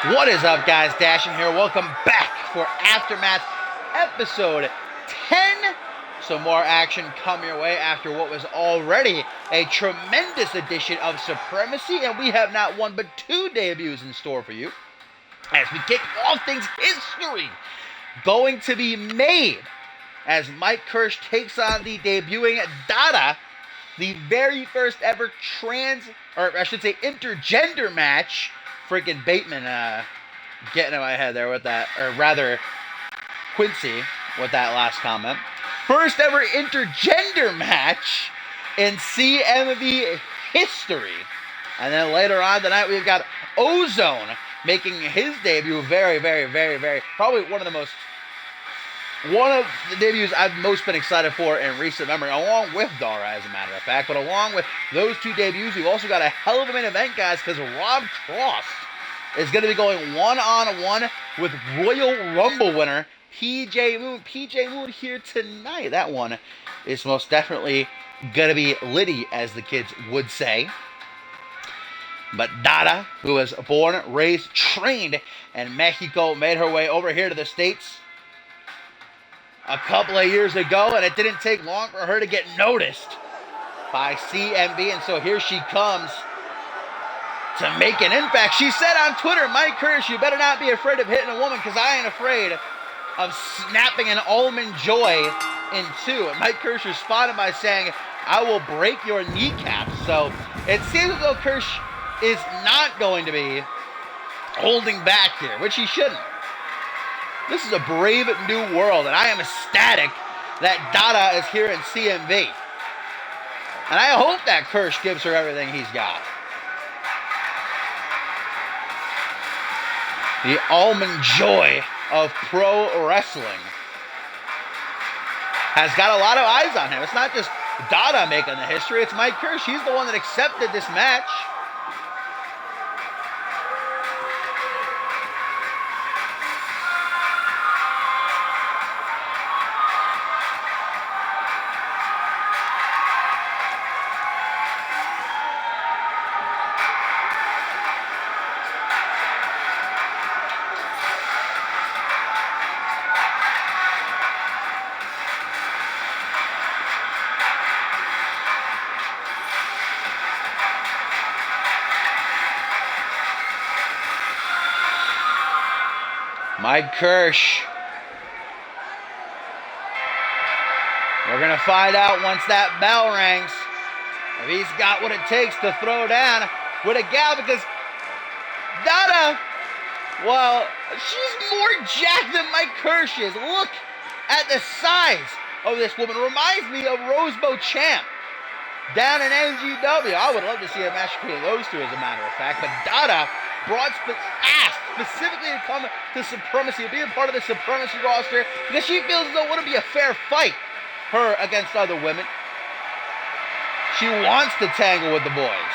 What is up, guys? Dashin here. Welcome back for Aftermath episode 10. Some more action come your way after what was already a tremendous edition of Supremacy, and we have not one but two debuts in store for you as we kick off things history going to be made as Mike Kirsch takes on the debuting Dada, the very first ever intergender match. Freaking Bateman getting in my head there with that, or rather Quincy with that last comment. First ever intergender match in CMV history. And then later on tonight we've got Ozone making his debut. Very, probably one of the debuts I've most been excited for in recent memory, along with Dara, as a matter of fact. But along with those two debuts, we've also got a hell of a main event, guys, because Rob Cross is going to be going one-on-one with Royal Rumble winner PJ Moon. PJ Moon here tonight. That one is most definitely going to be litty, as the kids would say. But Dada, who was born, raised, trained in Mexico, made her way over here to the States a couple of years ago, and it didn't take long for her to get noticed by CMV, and so here she comes to make an impact. She said on Twitter, "Mike Kirsch, you better not be afraid of hitting a woman, because I ain't afraid of snapping an almond joy in two." And Mike Kirsch responded by saying, "I will break your kneecaps." So it seems as though Kirsch is not going to be holding back here, which he shouldn't. This is a brave new world, and I am ecstatic that Dada is here in CMV. And I hope that Kirsch gives her everything he's got. The almond joy of pro wrestling has got a lot of eyes on him. It's not just Dada making the history, it's Mike Kirsch. He's the one that accepted this match. Mike Kirsch. We're going to find out once that bell rings if he's got what it takes to throw down with a gal, because Dada, well, she's more jacked than Mike Kirsch is. Look at the size of this woman. Reminds me of Rosebud Champ down in NGW. I would love to see a match between those two, as a matter of fact. But Dada brought asked specifically to come to Supremacy, to be a part of the Supremacy roster, because she feels as though it wouldn't be a fair fight, her against other women. She wants to tangle with the boys,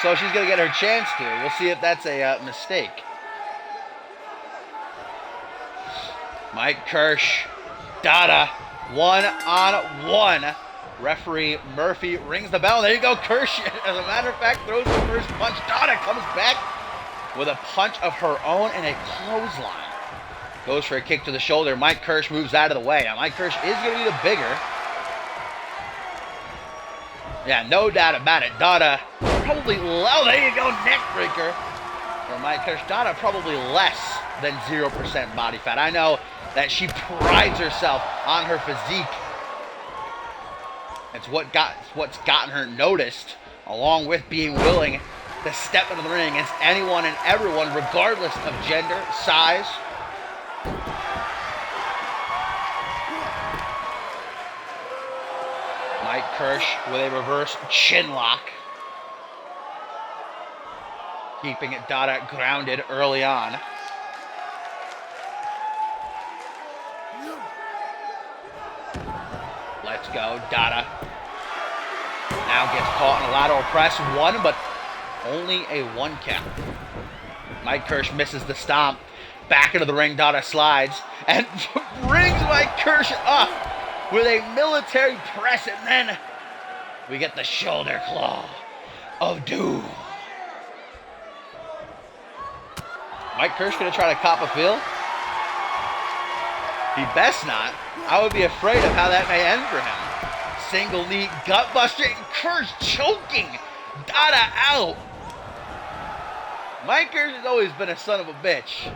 so she's going to get her chance to. We'll see if that's a mistake. Mike Kirsch, Dada, one-on-one. Referee Murphy rings the bell. There you go, Kirsch, as a matter of fact, throws the first punch. Dada comes back with a punch of her own and a clothesline. Goes for a kick to the shoulder. Mike Kirsch moves out of the way. Now, Mike Kirsch is going to be the bigger. Yeah, no doubt about it. Dada probably low. There you go, neck breaker for Mike Kirsch. Dada probably less than 0% body fat. I know that she prides herself on her physique. It's what's gotten her noticed, along with being willing to step into the ring against anyone and everyone, regardless of gender, size. Mike Kirsch with a reverse chin lock, keeping Dada grounded early on. Let's go, Dada. Now gets caught in a lateral press. One, but only a one count. Mike Kirsch misses the stomp. Back into the ring, Dada slides and brings Mike Kirsch up with a military press, and then we get the shoulder claw of doom. Mike Kirsch gonna try to cop a feel? He best not. I would be afraid of how that may end for him. Single knee gutbuster and Kirsch choking Dada out. Mike Kirsch has always been a son of a bitch.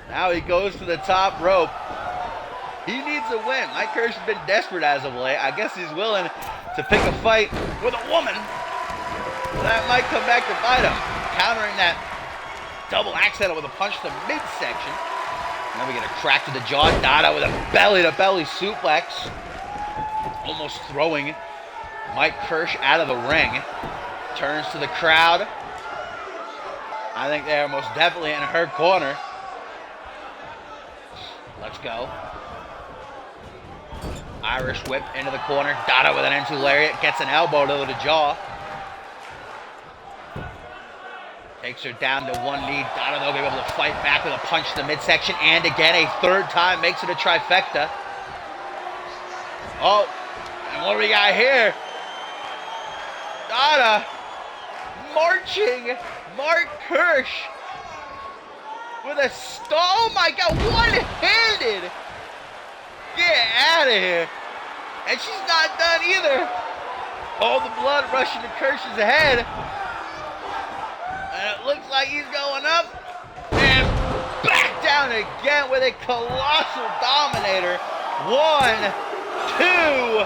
Now he goes to the top rope. He needs a win. Mike Kirsch has been desperate as of late. I guess he's willing to pick a fight with a woman. That might come back to bite him. Countering that double axe handle with a punch to the midsection. Now we get a crack to the jaw. Dada with a belly-to-belly suplex. Almost throwing Mike Kirsch out of the ring. Turns to the crowd. I think they're most definitely in her corner. Let's go. Irish whip into the corner. Dada with an into lariat. Gets an elbow to the jaw. Takes her down to one knee. Dada, though, be able to fight back with a punch to the midsection. And again, a third time makes it a trifecta. Oh, and what do we got here? Dada marching Mark Kirsch with a oh my God, one-handed. Get out of here. And she's not done either. All the blood rushing to Kirsch's head. And it looks like he's going up and back down again with a colossal dominator. 1, 2,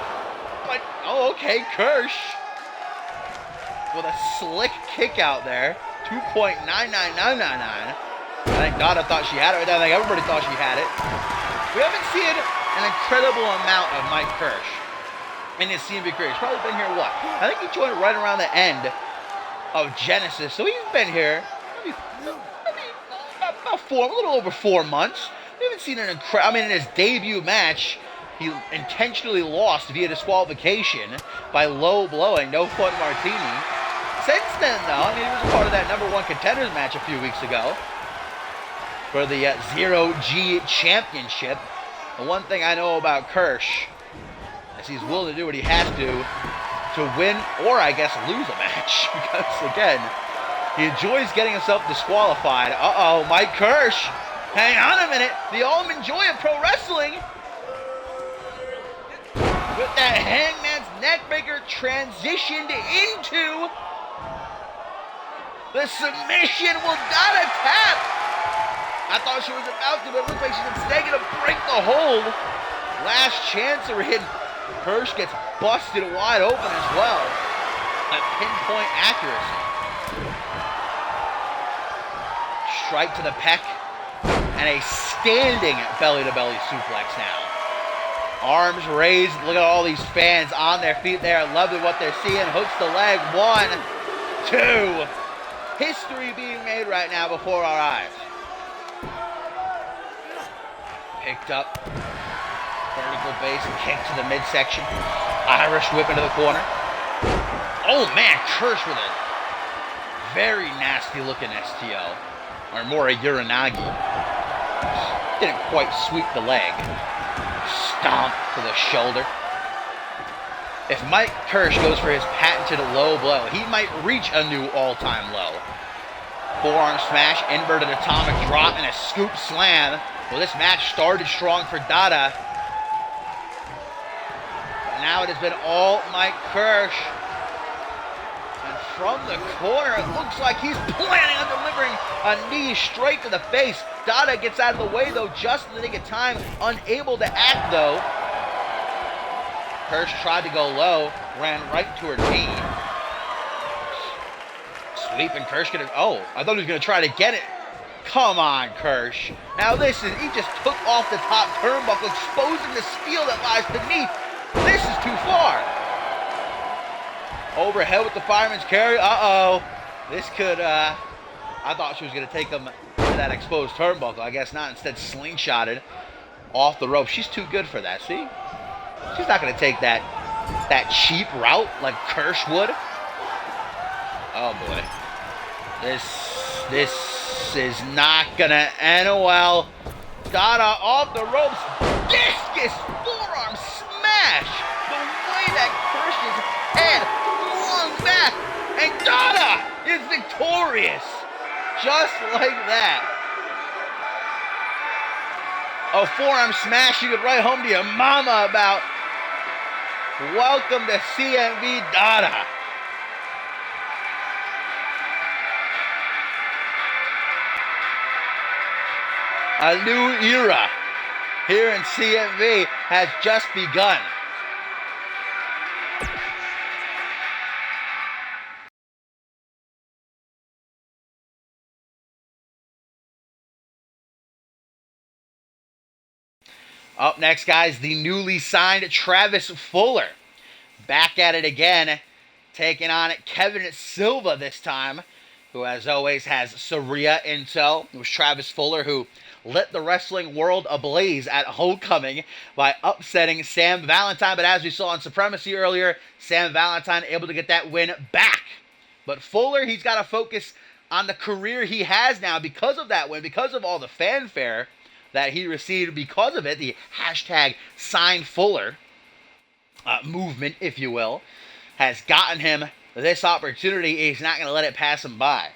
but, oh, okay, Kirsch with a slick kick out there. 2.99999. I think Dada thought she had it. I think everybody thought she had it. We haven't seen an incredible amount of Mike Kirsch in his CMV career. He's probably been here, what? I think he joined right around the end of Genesis, so he's been here about a little over 4 months. We haven't seen an in his debut match, he intentionally lost via disqualification by low blowing No Fun Martini. Since then, though, he was a part of that #1 contenders match a few weeks ago for the Zero G Championship. The one thing I know about Kirsch is he's willing to do what he has to win or, I guess, lose a match. Because, again, he enjoys getting himself disqualified. Uh-oh, Mike Kirsch. Hang on a minute. The ultimate joy of pro wrestling. With that Hangman's Neckbreaker transitioned into the submission. Will Dada tap? I thought she was about to, but it looks like she's instead going to break the hold. Last chance to hit. Kirsch gets busted wide open as well. At pinpoint accuracy. Strike to the pec. And a standing belly-to-belly suplex now. Arms raised. Look at all these fans on their feet there. Loving what they're seeing. Hooks the leg. 1, 2. History being made right now before our eyes. Picked up. Vertical base kick to the midsection. Irish whip into the corner. Oh man, Kirsch with a very nasty looking STO. Or more a Uranagi. Didn't quite sweep the leg. Stomp to the shoulder. If Mike Kirsch goes for his patented low blow, he might reach a new all-time low. Forearm smash, inverted atomic drop, and a scoop slam. Well, this match started strong for Dada. But now it has been all Mike Kirsch. And from the corner, it looks like he's planning on delivering a knee straight to the face. Dada gets out of the way, though, just in the nick of time. Unable to act, though. Kirsch tried to go low, ran right to her knee. Sweep, and Kirsch gonna, oh, I thought he was gonna try to get it. Come on, Kirsch. Now this is, he just took off the top turnbuckle, exposing the steel that lies beneath. This is too far. Overhead with the fireman's carry. Uh-oh. This could, I thought she was gonna take him to that exposed turnbuckle. I guess not. Instead, slingshotted off the rope. She's too good for that, see? She's not going to take that cheap route like Kirsch would. Oh, boy. This is not going to end well. Dada off the ropes. Discus forearm smash. The way that Kirsch's head flung back. And Dada is victorious. Just like that. A forearm smash you could write home to your mama about. Welcome to CMV Dada. A new era here in CMV has just begun. Up next, guys, the newly signed Travis Fuller. Back at it again, taking on Kevin Silva this time, who as always has Saria intel. It was Travis Fuller who lit the wrestling world ablaze at Homecoming by upsetting Sam Valentine. But as we saw on Supremacy earlier, Sam Valentine able to get that win back. But Fuller, he's got to focus on the career he has now because of that win, because of all the fanfare that he received because of it, the hashtag Sign Fuller movement, if you will, has gotten him this opportunity. He's not going to let it pass him by.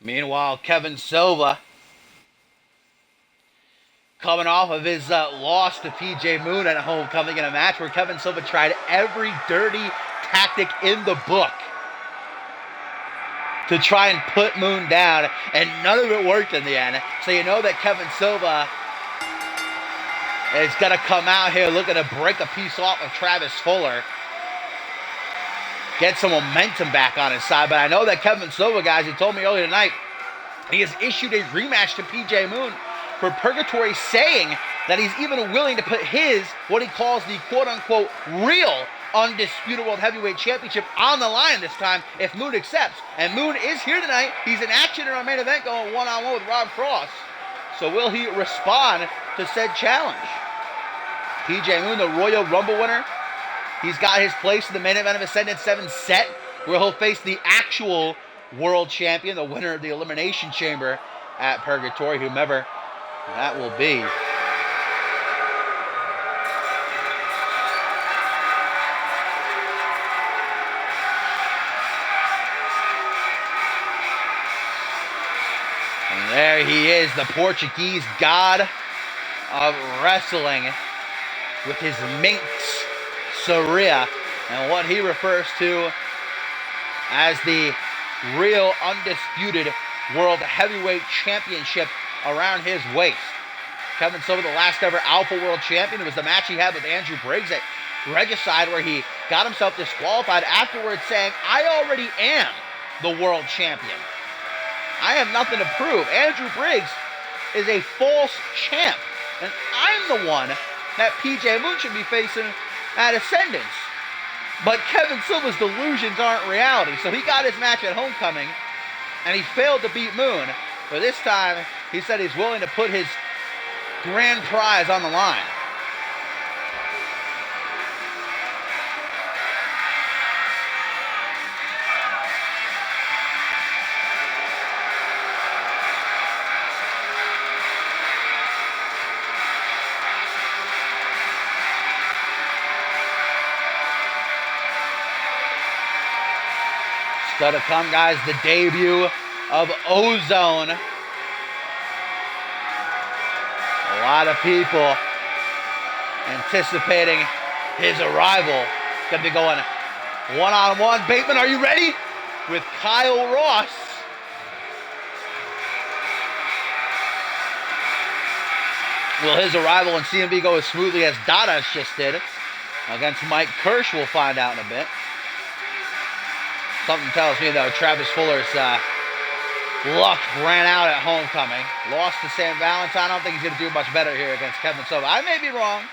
Meanwhile, Kevin Silva, coming off of his loss to PJ Moon at Homecoming in a match where Kevin Silva tried every dirty tactic in the book to try and put Moon down, and none of it worked in the end. So you know that Kevin Silva is going to come out here looking to break a piece off of Travis Fuller, get some momentum back on his side. But I know that Kevin Silva, guys, he told me earlier tonight, he has issued a rematch to PJ Moon for Purgatory, saying that he's even willing to put his, what he calls the quote-unquote real Undisputed World Heavyweight Championship on the line this time if Moon accepts. And Moon is here tonight. He's in action in our main event going one-on-one with Rob Cross. So will he respond to said challenge? PJ Moon, the Royal Rumble winner, he's got his place in the main event of Ascendant 7 set, where he'll face the actual world champion, the winner of the Elimination Chamber at Purgatory, whomever that will be. And there he is, the Portuguese god of wrestling, with his minx, Saria, and what he refers to as the real Undisputed World Heavyweight Championship around his waist. Kevin Silva, the last ever Alpha World Champion. It was the match he had with Andrew Briggs at Regicide, where he got himself disqualified afterwards, saying, I already am the world champion. I have nothing to prove. Andrew Briggs is a false champ, and I'm the one that PJ Moon should be facing at Ascendance. But Kevin Silva's delusions aren't reality, so he got his match at Homecoming, and he failed to beat Moon. But this time, he said he's willing to put his grand prize on the line. Still to come, guys, the debut of Ozone. A lot of people anticipating his arrival. Gonna be going one-on-one. Bateman, are you ready? With Kyle Ross. Will his arrival in CMV go as smoothly as Dada's just did against Mike Kirsch? We'll find out in a bit. Something tells me, though, Travis Fuller's luck ran out at Homecoming. Lost to Sam Valentine. I don't think he's going to do much better here against Kevin Silva. I may be wrong.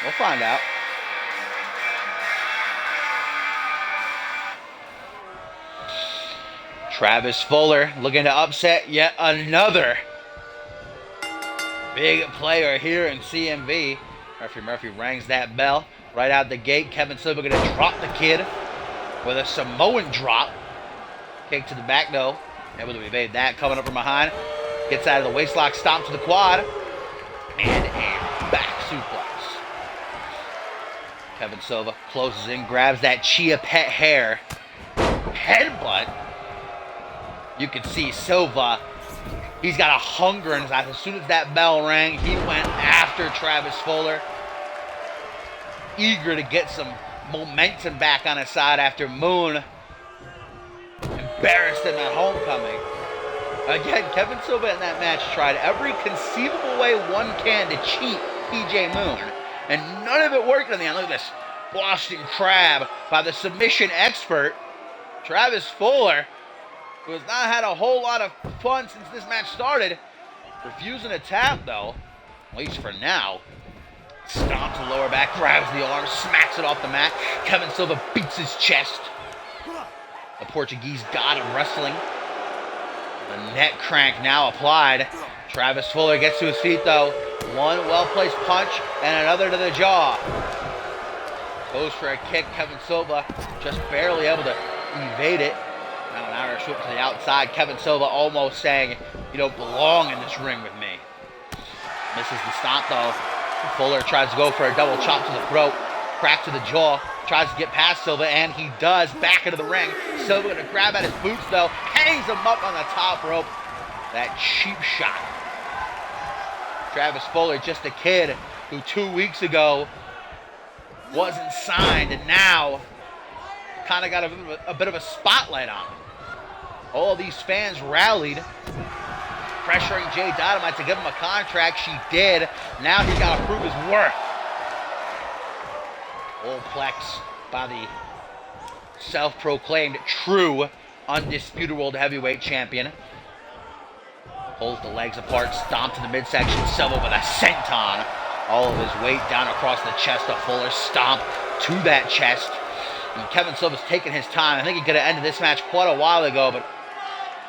We'll find out. Travis Fuller looking to upset yet another big player here in CMV. Referee Murphy rings that bell right out the gate. Kevin Silva going to drop the kid with a Samoan drop. Kick to the back though. Able to evade that. Coming up from behind. Gets out of the waistlock, stomp to the quad. And a back suplex. Kevin Silva closes in, grabs that Chia Pet hair. Headbutt. You can see Silva, he's got a hunger in his eyes. As soon as that bell rang, he went after Travis Fuller. Eager to get some momentum back on his side after Moon embarrassed him at homecoming. Again, Kevin Silva in that match tried every conceivable way one can to cheat PJ Moon. And none of it worked in the end. Look at this Boston Crab by the submission expert, Travis Fuller, who has not had a whole lot of fun since this match started. Refusing to tap, though, at least for now. Stomps the lower back, grabs the arm, smacks it off the mat. Kevin Silva beats his chest. The Portuguese god of wrestling. The neck crank now applied. Travis Fuller gets to his feet, though. One well-placed punch and another to the jaw. Goes for a kick. Kevin Silva just barely able to evade it. Now an Irish whip to the outside. Kevin Silva almost saying, you don't belong in this ring with me. Misses the stomp though. Fuller tries to go for a double chop to the throat. Crack to the jaw. Tries to get past Silva, and he does. Back into the ring. Silva gonna grab at his boots though. Hangs him up on the top rope. That cheap shot. Travis Fuller, just a kid who 2 weeks ago wasn't signed, and now kind of got a bit of a spotlight on him. All these fans rallied, pressuring Jay Dynamite to give him a contract. She did. Now he's got to prove his worth. Old Plex by the self-proclaimed true undisputed world heavyweight champion. Pulls the legs apart, stomp to the midsection, Silva with a senton. All of his weight down across the chest of Fuller, stomp to that chest. And Kevin Silva's taking his time. I think he could have ended this match quite a while ago, but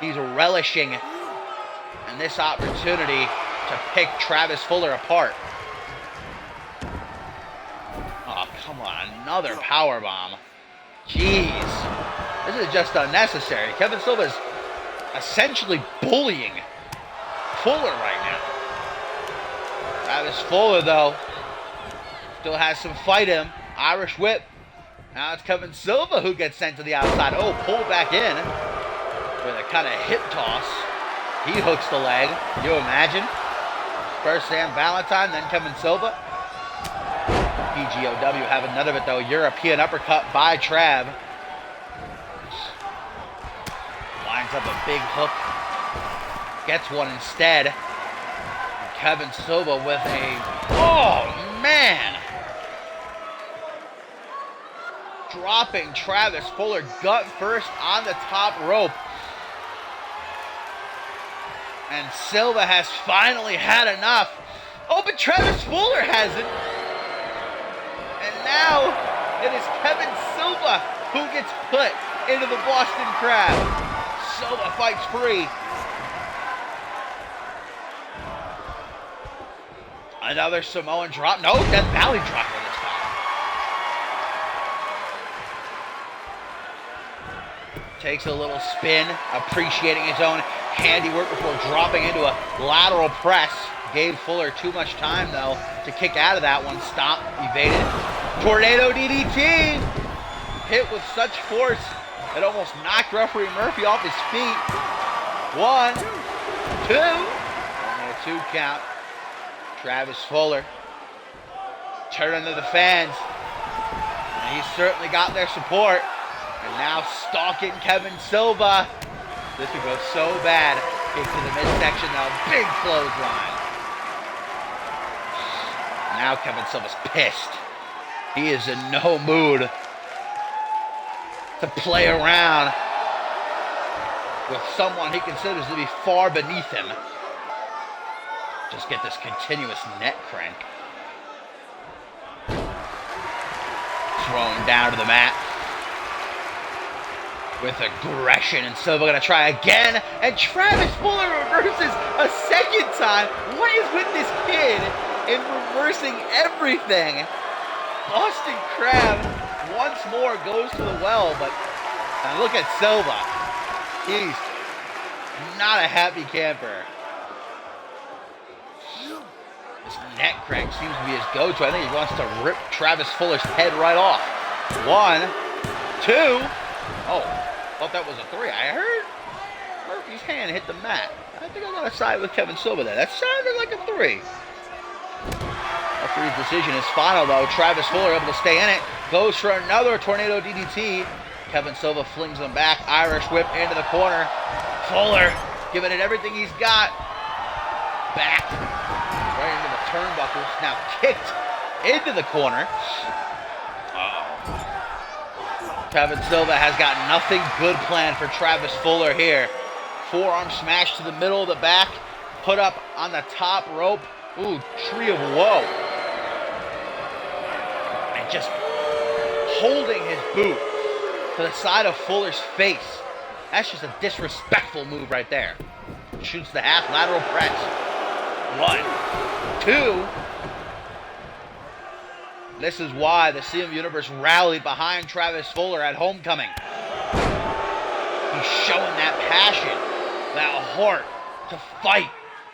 he's relishing in this opportunity to pick Travis Fuller apart. Oh, come on, another powerbomb. Jeez, this is just unnecessary. Kevin Silva's essentially bullying Fuller right now. Travis Fuller, though, still has some fight in him. Irish whip. Now it's Kevin Silva who gets sent to the outside. Oh, pulled back in with a kind of hip toss. He hooks the leg. Can you imagine? First Sam Valentine, then Kevin Silva. PGOW having none of it, though. European uppercut by Trav. Lines up a big hook. Gets one instead. And Kevin Silva with a... Oh, man! Dropping Travis Fuller gut first on the top rope. And Silva has finally had enough. Oh, but Travis Fuller hasn't. And now it is Kevin Silva who gets put into the Boston Crab. Silva fights free. Another Samoan drop. No, Death Valley drop this time. Takes a little spin, appreciating his own handiwork before dropping into a lateral press. Gave Fuller too much time, though, to kick out of that one. Stomp, evaded. Tornado DDT! Hit with such force, it almost knocked referee Murphy off his feet. 1, 2. Only a 2 count. Travis Fuller turning to the fans. And he's certainly got their support. And now stalking Kevin Silva. This could go so bad. Kick to the midsection now. Big clothesline. Now Kevin Silva's pissed. He is in no mood to play around with someone he considers to be far beneath him. Just get this continuous neck crank. Thrown down to the mat. with aggression, and Silva gonna try again, and Travis Fuller reverses a second time. What is with this kid in reversing everything? Boston Crab once more goes to the well, but look at Silva. He's not a happy camper. This neck crank seems to be his go-to. I think he wants to rip Travis Fuller's head right off. 1, 2. Oh, thought that was a 3. I heard Murphy's hand hit the mat. I think I got to side with Kevin Silva there. That sounded like a 3. Referee's decision is final, though. Travis Fuller able to stay in it. Goes for another tornado DDT. Kevin Silva flings him back. Irish whip into the corner. Fuller giving it everything he's got. Back. Right into the turnbuckles. Now kicked into the corner. Kevin Silva has got nothing good planned for Travis Fuller here. Forearm smash to the middle of the back. Put up on the top rope. Ooh, tree of woe. And just holding his boot to the side of Fuller's face. That's just a disrespectful move right there. Shoots the half lateral press. 1, 2. This is why the CMV Universe rallied behind Travis Fuller at Homecoming. He's showing that passion, that heart to fight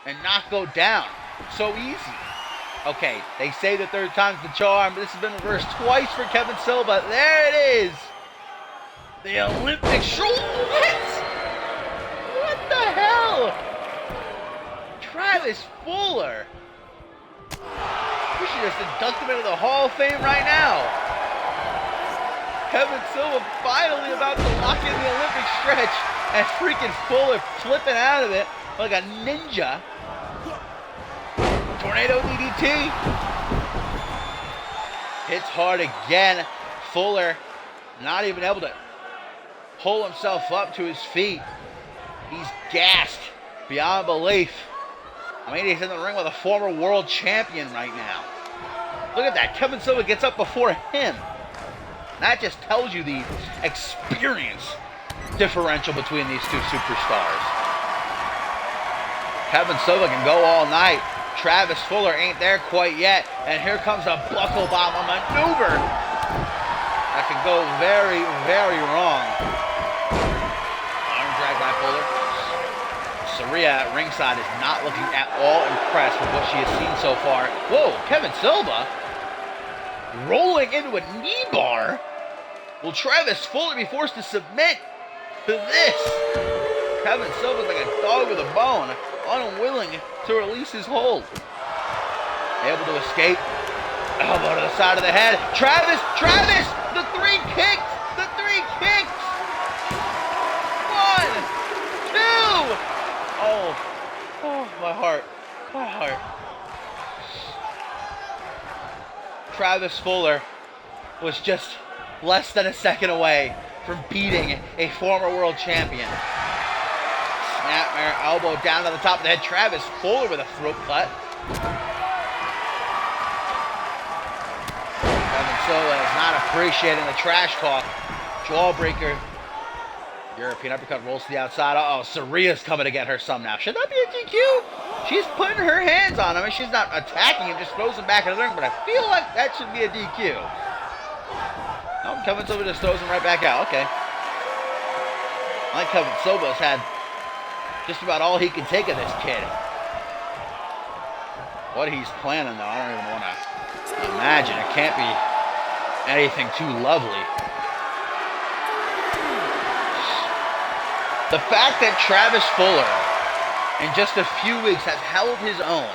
and not go down. So easy. Okay, they say the third time's the charm, but this has been reversed twice for Kevin Silva. There it is. The Olympic what? What the hell? Travis Fuller. We should just induct him into the Hall of Fame right now. Kevin Silva finally about to lock in the Olympic stretch, and freaking Fuller flipping out of it like a ninja. Tornado DDT. Hits hard again. Fuller not even able to pull himself up to his feet. He's gassed beyond belief. I mean, he's in the ring with a former world champion right now. Look at that. Kevin Silva gets up before him. That just tells you the experience differential between these two superstars. Kevin Silva can go all night. Travis Fuller ain't there quite yet. And here comes a buckle bomb, a maneuver that can go very, very wrong. Arm drag by Fuller. Saria at ringside is not looking at all impressed with what she has seen so far. Whoa, Kevin Silva rolling into a knee bar. Will Travis Fuller be forced to submit to this? Kevin Silva's like a dog with a bone, unwilling to release his hold. Able to escape. Elbow to the side of the head. Travis, the 3 kicks, the 3 kicks. 1, 2. Oh, my heart. Travis Fuller was just less than a second away from beating a former world champion. Snapmare elbow down to the top of the head. Travis Fuller with a throat cut. Kevin Silva is not appreciating the trash talk. Jawbreaker. European uppercut rolls to the outside. Uh-oh, Saria's coming to get her some now. Should that be a DQ? She's putting her hands on him, and she's not attacking him, just throws him back in the ring, but I feel like that should be a DQ. Oh, Kevin Silva just throws him right back out. Okay. I like Kevin Silva's had just about all he can take of this kid. What he's planning, though, I don't even want to imagine. It can't be anything too lovely. The fact that Travis Fuller, in just a few weeks, has held his own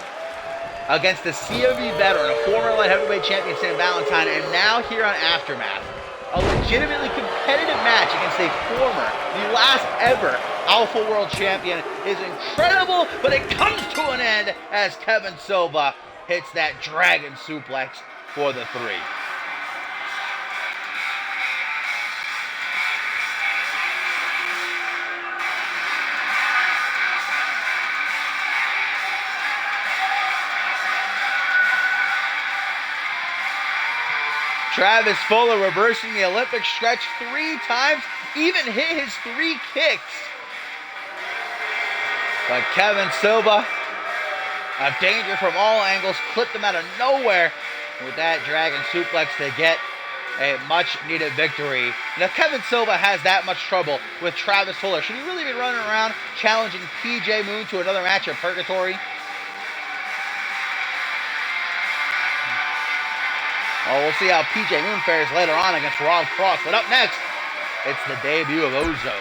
against the CMV veteran, a former light heavyweight champion, Sam Valentine, and now here on Aftermath, a legitimately competitive match against a former, the last ever Alpha World Champion, is incredible, but it comes to an end as Kevin Silva hits that dragon suplex for the 3. Travis Fuller reversing the Olympic stretch 3 times, even hit his 3 kicks. But Kevin Silva, a danger from all angles, clipped him out of nowhere with that dragon suplex to get a much-needed victory. Now, if Kevin Silva has that much trouble with Travis Fuller, should he really be running around challenging PJ Moon to another match of Purgatory? Well, we'll see how PJ Moon fares later on against Rob Cross. But up next, it's the debut of Ozone.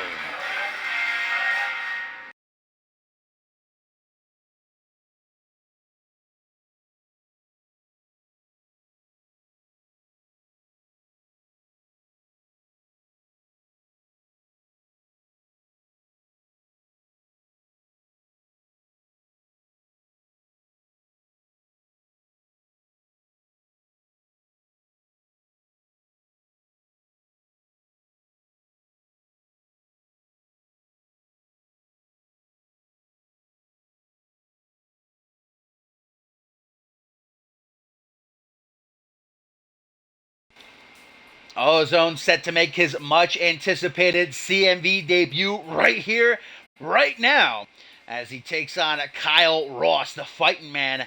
Ozone set to make his much-anticipated CMV debut right here, right now, as he takes on Kyle Ross, the fighting man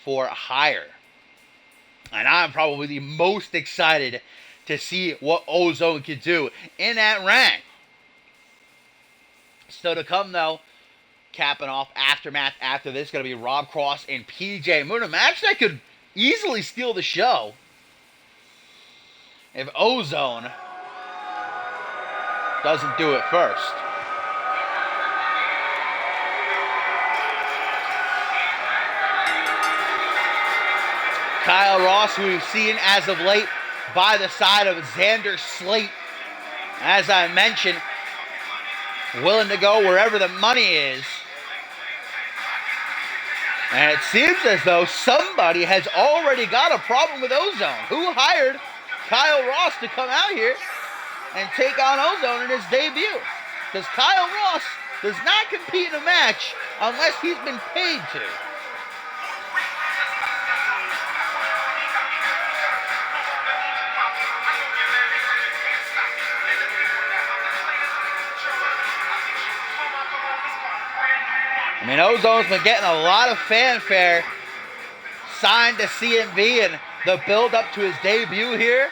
for hire. And I'm probably the most excited to see what Ozone can do in that rank. Still to come, though, capping off Aftermath after this, going to be Rob Cross and PJ Moon, a match that could easily steal the show if Ozone doesn't do it first. Kyle Ross, who we've seen as of late by the side of Xander Slate, as I mentioned, willing to go wherever the money is. And it seems as though somebody has already got a problem with Ozone. Who hired Kyle Ross to come out here and take on Ozone in his debut? Because Kyle Ross does not compete in a match unless he's been paid to. I mean, Ozone's been getting a lot of fanfare, signed to CMV, and the build up to his debut here.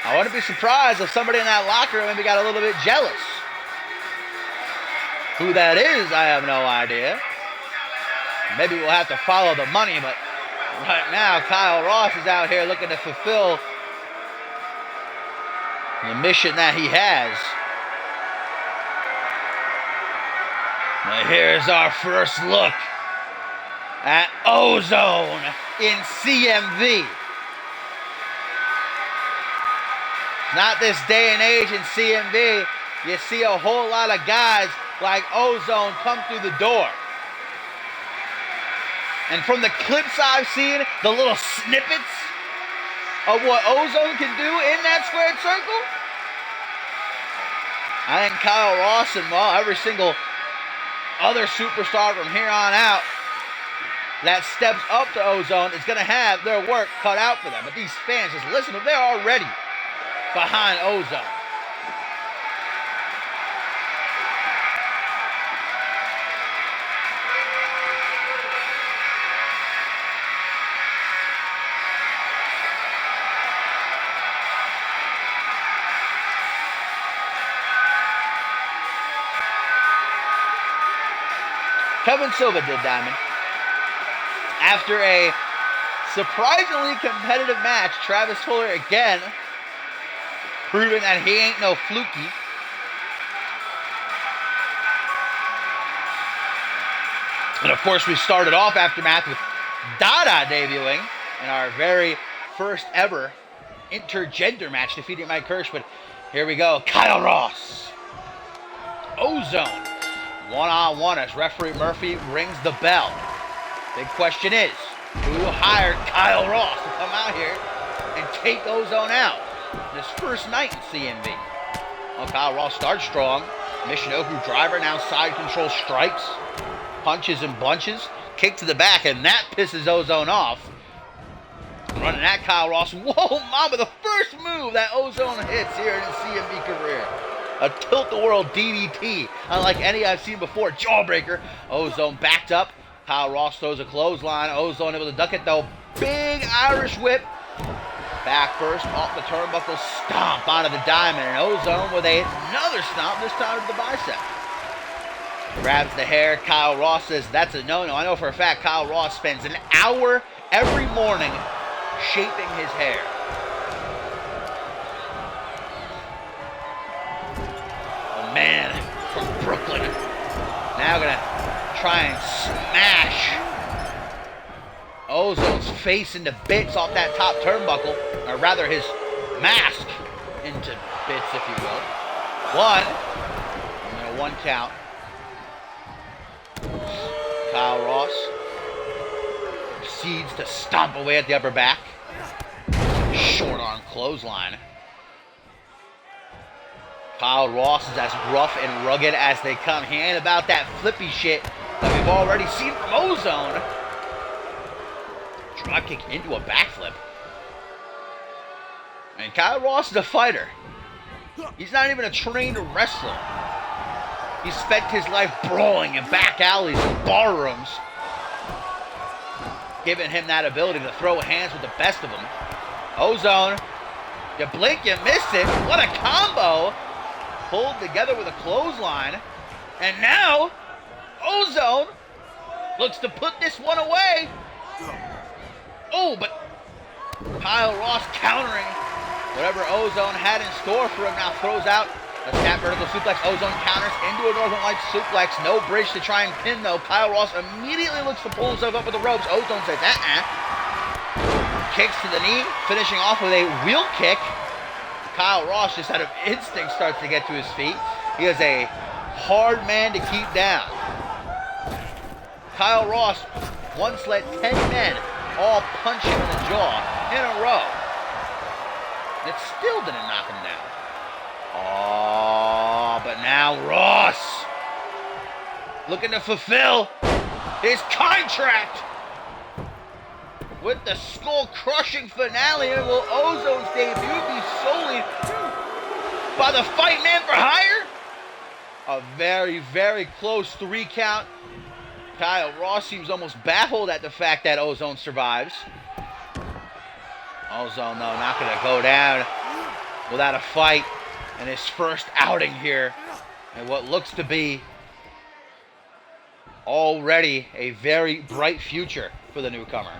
I wouldn't be surprised if somebody in that locker room maybe got a little bit jealous. Who that is, I have no idea. Maybe we'll have to follow the money, but right now Kyle Ross is out here looking to fulfill the mission that he has. Now here's our first look at Ozone in CMV. Not this day and age in CMV, you see a whole lot of guys like Ozone come through the door. And from the clips I've seen, the little snippets of what Ozone can do in that squared circle, I think Kyle Ross and, well, every single other superstar from here on out that steps up to Ozone is going to have their work cut out for them. But these fans, just listen to them, they're already behind Ozone. Kevin Silva did, Diamond. After a surprisingly competitive match, Travis Fuller again proving that he ain't no fluky. And of course, we started off Aftermath with Dada debuting in our very first ever intergender match, defeating Mike Kirsch. But here we go, Kyle Ross, Ozone, one-on-one as referee Murphy rings the bell. Big question is, who hired Kyle Ross to come out here and take Ozone out this first night in CMV? Well, Kyle Ross starts strong. Michinoku driver, now side control strikes, punches and bunches, kick to the back, and that pisses Ozone off. Running at Kyle Ross. Whoa, mama, the first move that Ozone hits here in his CMV career. A tilt-the-world DDT, unlike any I've seen before. Jawbreaker. Ozone backed up. Kyle Ross throws a clothesline. Ozone able to duck it, though. Big Irish whip. Back first, off the turnbuckle, stomp onto the diamond. And Ozone with another stomp, this time to the bicep. Grabs the hair. Kyle Ross says that's a no-no. I know for a fact Kyle Ross spends an hour every morning shaping his hair. A man from Brooklyn now gonna try and smash Ozone's face into bits off that top turnbuckle, or rather his mask into bits, if you will. One, and then a 1 count. Kyle Ross proceeds to stomp away at the upper back. Short arm clothesline. Kyle Ross is as rough and rugged as they come. He ain't about that flippy shit that we've already seen from Ozone. Drop kick into a backflip. And Kyle Ross is a fighter. He's not even a trained wrestler. He spent his life brawling in back alleys and bar rooms, giving him that ability to throw hands with the best of them. Ozone, you blink, you miss it. What a combo! Pulled together with a clothesline. And now, Ozone looks to put this one away. Oh, but Kyle Ross countering whatever Ozone had in store for him. Now throws out a snap vertical suplex. Ozone counters into a Northern Lights suplex. No bridge to try and pin, though. Kyle Ross immediately looks to pull himself up with the ropes. Ozone says, Kicks to the knee, finishing off with a wheel kick. Kyle Ross, just out of instinct, starts to get to his feet. He is a hard man to keep down. Kyle Ross once let 10 men all punch him in the jaw in a row. It still didn't knock him down. Oh, but now Ross looking to fulfill his contract with the skull-crushing finale. And will Ozone's debut be solely by the fight man for hire? A very, very close 3 count. Kyle Ross seems almost baffled at the fact that Ozone survives. Ozone, though, not going to go down without a fight in his first outing here. And what looks to be already a very bright future for the newcomer.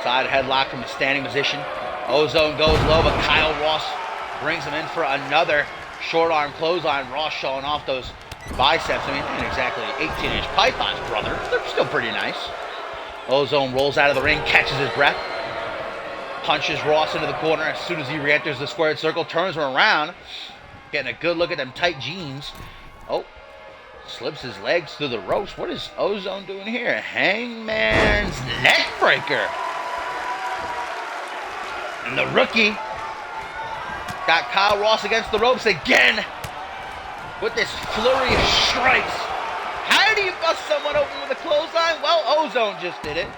Side headlock from a standing position. Ozone goes low, but Kyle Ross brings him in for another short arm clothesline. Ross showing off those biceps. I mean, they ain't exactly 18-inch pythons, brother. They're still pretty nice. Ozone rolls out of the ring, catches his breath, punches Ross into the corner as soon as he re-enters the squared circle, turns him around, getting a good look at them tight jeans. Oh, slips his legs through the ropes. What is Ozone doing here? Hangman's neck breaker. And the rookie got Kyle Ross against the ropes again with this flurry of strikes. How do you bust someone open with a clothesline? Well, Ozone just did it.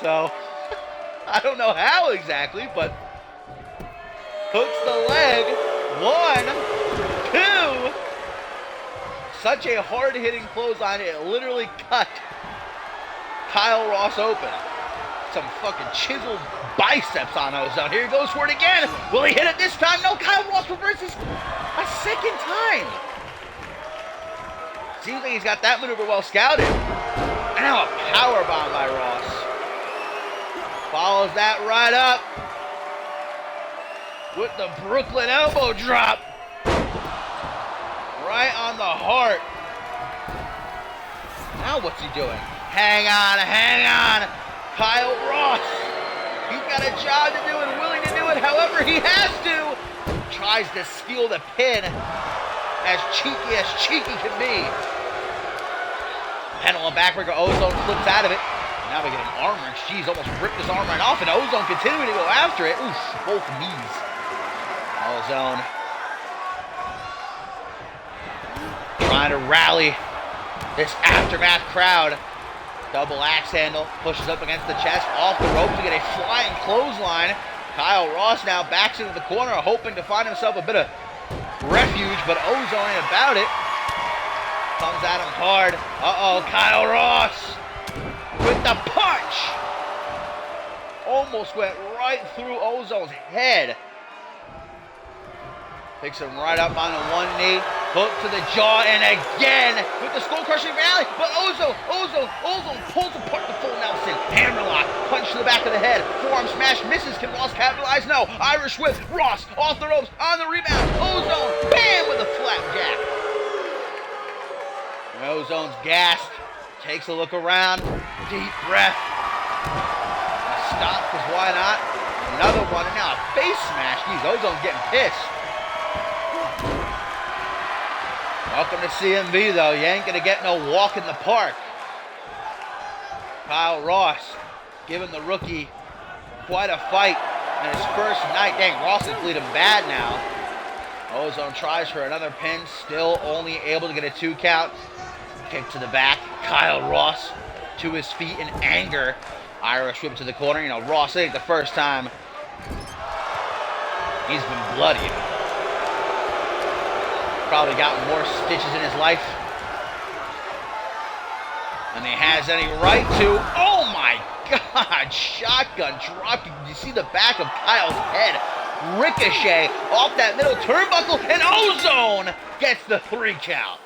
So, I don't know how exactly, but hooks the leg. 1, 2. Such a hard-hitting clothesline, it literally cut Kyle Ross open. Some fucking chiseled biceps on Ozone. Here he goes for it again. Will he hit it this time? No, Kyle Ross reverses a second time. Seems like he's got that maneuver well scouted. And now a powerbomb by Ross. Follows that right up with the Brooklyn elbow drop. Right on the heart. Now what's he doing? Hang on, hang on. Kyle Ross. He's got a job to do and willing to do it however he has to. Tries to steal the pin. As cheeky can be. Pendulum backbreaker. Ozone flips out of it. Now we get an arm wrench. Jeez, almost ripped his arm right off. And Ozone continuing to go after it. Oof, both knees. Ozone trying to rally this aftermath crowd Double axe handle, pushes up against the chest, off the rope to get a flying clothesline. Kyle Ross now backs into the corner, hoping to find himself a bit of refuge, but Ozone ain't about it. Comes at him hard. Uh-oh, Kyle Ross with the punch. Almost went right through Ozone's head. Picks him right up on the one knee. Hook to the jaw, and again with the skull-crushing rally. But Ozone pulls apart the full Nelson. Hammerlock, punch to the back of the head. Forearm smash, misses. Can Ross capitalize? No. Irish whip. Ross off the ropes, on the rebound. Ozone, bam, with a flapjack. Ozone's gassed. Takes a look around. Deep breath. Stop, because why not? Another one, and now a face smash. Jeez, Ozone's getting pissed. Welcome to CMV, though. You ain't going to get no walk in the park. Kyle Ross giving the rookie quite a fight in his first night. Dang, Ross is bleeding bad now. Ozone tries for another pin, still only able to get a 2 count. Kick to the back. Kyle Ross to his feet in anger. Irish whip to the corner. You know, Ross ain't the first time he's been bloodied. Probably got more stitches in his life than he has any right to. Oh my God! Shotgun drop. You see the back of Kyle's head ricochet off that middle turnbuckle, and Ozone gets the 3 count.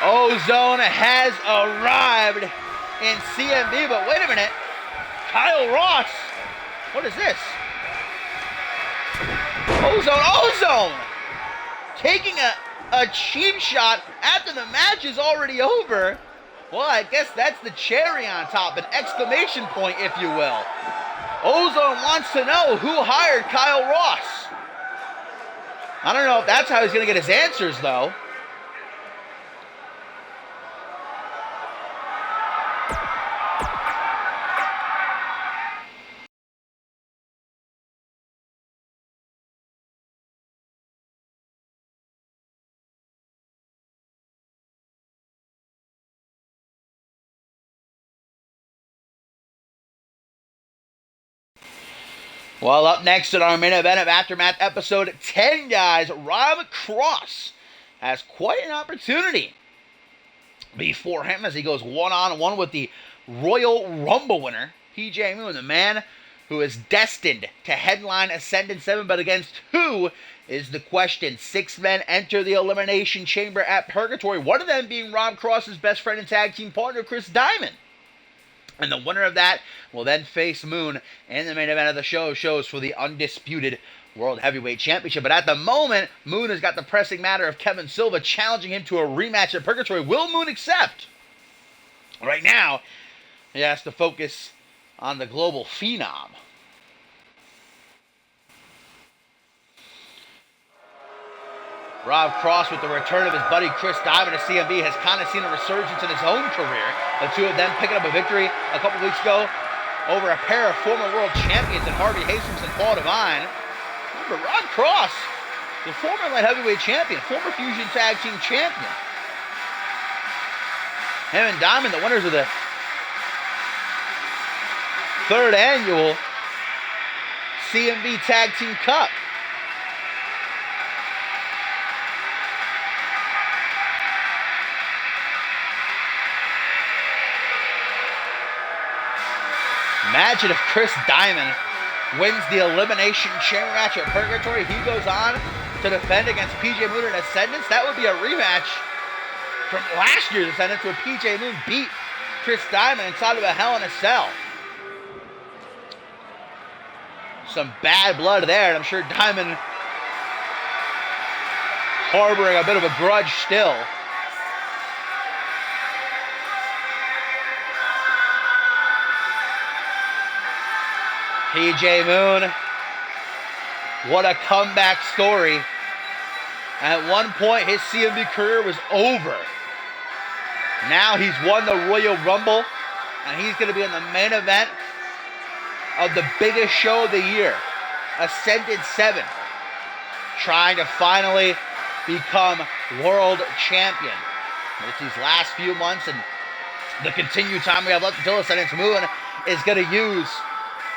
Ozone has arrived in CMV, but wait a minute. Kyle Ross, what is this? Ozone! Taking a cheap shot after the match is already over. Well, I guess that's the cherry on top, an exclamation point, if you will. Ozone wants to know who hired Kyle Ross. I don't know if that's how he's going to get his answers, though. Well, up next in our main event of Aftermath episode 10, guys, Rob Cross has quite an opportunity before him as he goes one-on-one with the Royal Rumble winner, PJ Moon, the man who is destined to headline Ascendant 7, but against who is the question. 6 men enter the Elimination Chamber at Purgatory, one of them being Rob Cross's best friend and tag team partner, Chris Diamond. And the winner of that will then face Moon in the main event of the shows for the undisputed World Heavyweight Championship. But at the moment, Moon has got the pressing matter of Kevin Silva challenging him to a rematch at Purgatory. Will Moon accept? Right now, he has to focus on the global phenom. Rob Cross, with the return of his buddy Chris Diamond to CMV, has kind of seen a resurgence in his own career. The two of them picking up a victory a couple weeks ago over a pair of former world champions in Harvey Hastings and Paul Devine. Remember, Rob Cross, the former light heavyweight champion, former Fusion Tag Team champion. Him and Diamond, the winners of the 3rd annual CMV Tag Team Cup. Imagine if Chris Diamond wins the Elimination Chamber match at Purgatory. He goes on to defend against PJ Moon in Ascendance. That would be a rematch from last year's Ascendance where PJ Moon beat Chris Diamond inside of a Hell in a Cell. Some bad blood there, and I'm sure Diamond harboring a bit of a grudge still. PJ Moon, what a comeback story. At one point, his CMV career was over. Now he's won the Royal Rumble, and he's going to be in the main event of the biggest show of the year, Ascended 7, trying to finally become world champion. With these last few months and the continued time we have left until Ascendance, Moon is going to use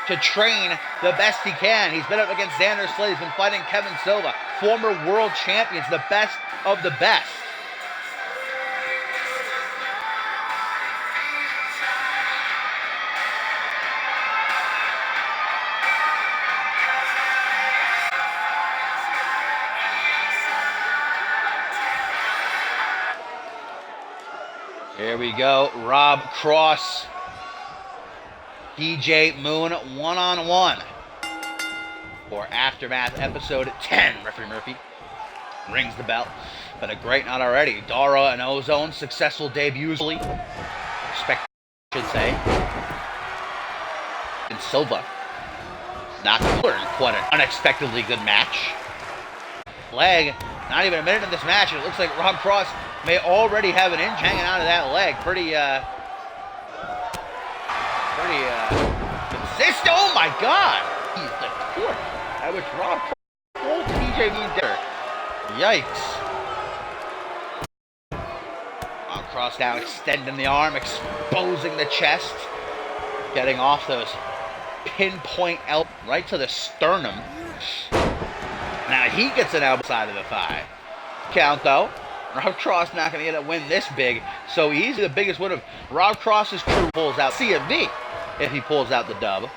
to train the best he can. He's been up against Xander Slade. He's been fighting Kevin Silva, former world champions, the best of the best. Here we go. Rob Cross, PJ Moon, one-on-one for Aftermath Episode 10. Referee Murphy rings the bell. Been a great night already. Dara and Ozone, successful debuts. Respect, I should say. And Silva, not quite an unexpectedly good match. Leg, not even a minute in this match, and it looks like Rob Cross may already have an inch hanging out of that leg. Pretty consistent. Oh my God! He's the torque at which Rob Cross holds PJ Moon there. Yikes! Rob Cross now extending the arm, exposing the chest, getting off those pinpoint elbows right to the sternum. Now he gets an outside of the thigh. Count though. Rob Cross not going to get a win this big so easy. The biggest win of Rob Cross's crew pulls out CMV if he pulls out the dub.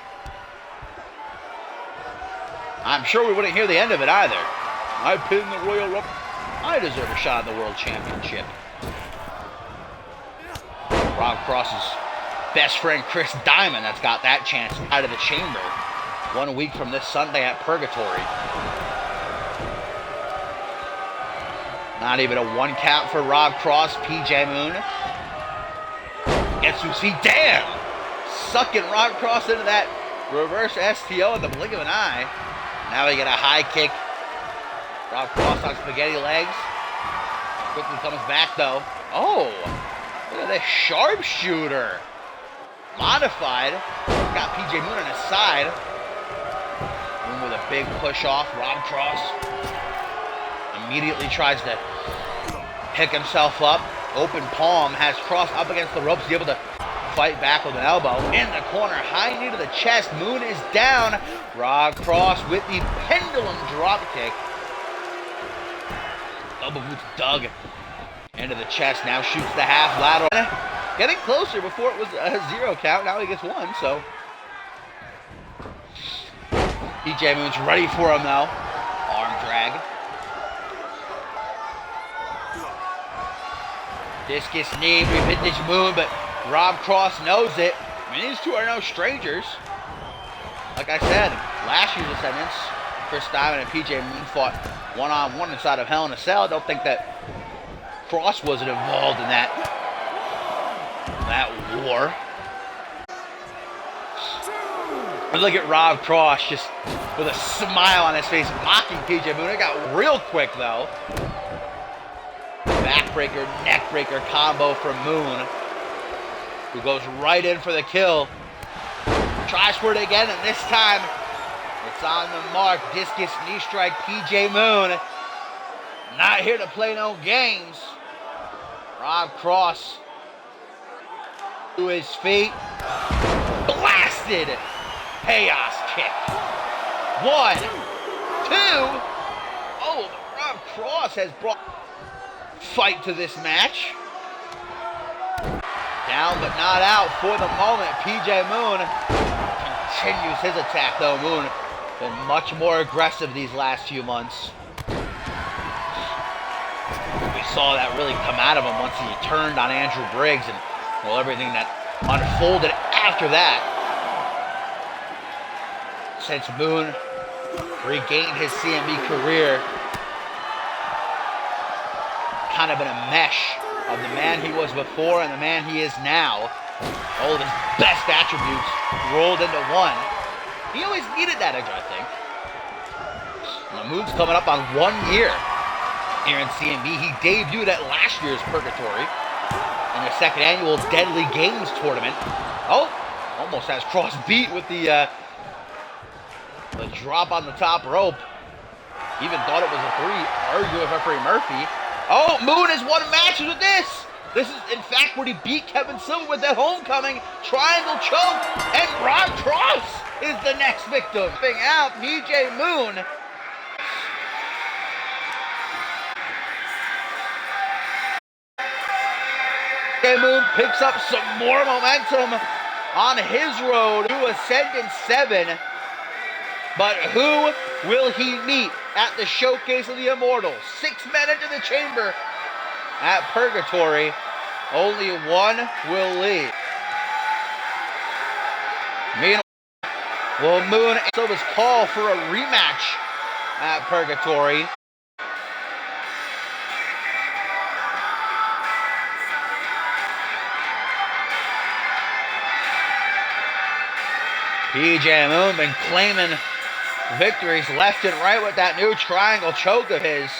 I'm sure we wouldn't hear the end of it either. I pinned the Royal Rumble. I deserve a shot at the World Championship. Rob Cross's best friend Chris Diamond that's got that chance out of the chamber 1 week from this Sunday at Purgatory. Not even a one count for Rob Cross. PJ Moon gets to see. Damn! Sucking Rob Cross into that reverse STO in the blink of an eye. Now we get a high kick. Rob Cross on spaghetti legs. Quickly comes back though. Oh! Look at this sharpshooter. Modified. Got PJ Moon on his side. Moon with a big push off. Rob Cross immediately tries to pick himself up. Open palm, has Cross up against the ropes, able to fight back with an elbow. In the corner, high knee to the chest. Moon is down. Rob Cross with the pendulum drop kick. Elbow boots dug into the chest. Now shoots the half lateral. Getting closer. Before it was a 0 count. Now he gets 1. So PJ Moon's ready for him though. Arm drag. Discus knee, vintage Moon, but Rob Cross knows it. I mean, these two are no strangers. Like I said, last year's Ascendants, Chris Diamond and PJ Moon fought one-on-one inside of Hell in a Cell. I don't think that Cross wasn't involved in that war. I look at Rob Cross just with a smile on his face, mocking PJ Moon. It got real quick though. Backbreaker, neckbreaker combo from Moon, who goes right in for the kill. Tries for it again, and this time it's on the mark. Discus knee strike. PJ Moon not here to play no games. Rob Cross to his feet. Blasted chaos kick. 1, 2. Oh, but Rob Cross has brought fight to this match. Down but not out for the moment. PJ Moon continues his attack though. Moon been much more aggressive these last few months. We saw that really come out of him once he turned on Andrew Briggs and well, everything that unfolded after that. Since Moon regained his CMV career, kind of in a mesh of the man he was before and the man he is now. All of his best attributes rolled into one. He always needed that edge, I think. And the Moon's coming up on 1 year here in CMV. He debuted at last year's Purgatory in the second annual Deadly Games tournament. Oh, almost has Cross beat with the drop on the top rope. Even thought it was a 3, arguing with referee Murphy. Oh, Moon has won matches with this. This is, in fact, when he beat Kevin Silver with that homecoming triangle choke. And Rob Cross is the next victim. Thing out, PJ Moon. PJ Moon picks up some more momentum on his road to Ascendant 7. But who will he meet at the Showcase of the Immortals? 6 men into the chamber at Purgatory. Only one will leave. Meanwhile, will Moon answer his call for a rematch at Purgatory? PJ Moon been claiming victories left and right with that new triangle choke of his.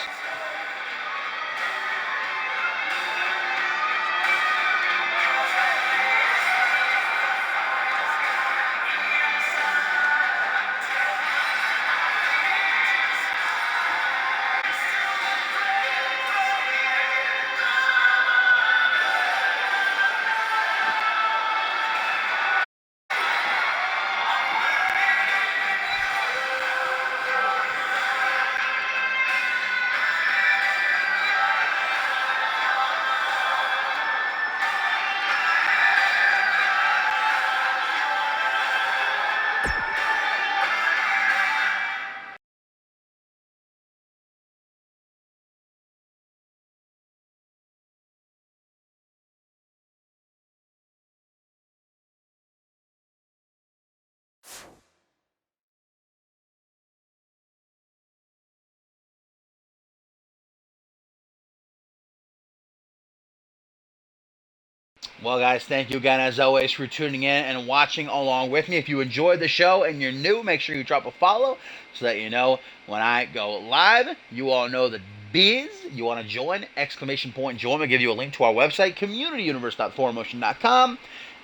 Well, guys, thank you again, as always, for tuning in and watching along with me. If you enjoyed the show and you're new, make sure you drop a follow so that you know when I go live. You all know the biz. You want to join? Exclamation point join. I'll give you a link to our website, communityuniverse.4motion.com.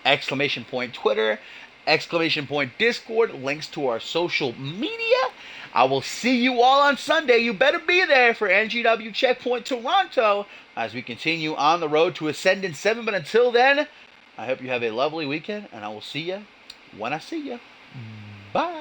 Exclamation point Twitter. Exclamation point Discord. Links to our social media. I will see you all on Sunday. You better be there for NGW Checkpoint Toronto as we continue on the road to Ascendant 7. But until then, I hope you have a lovely weekend, and I will see you when I see you. Bye.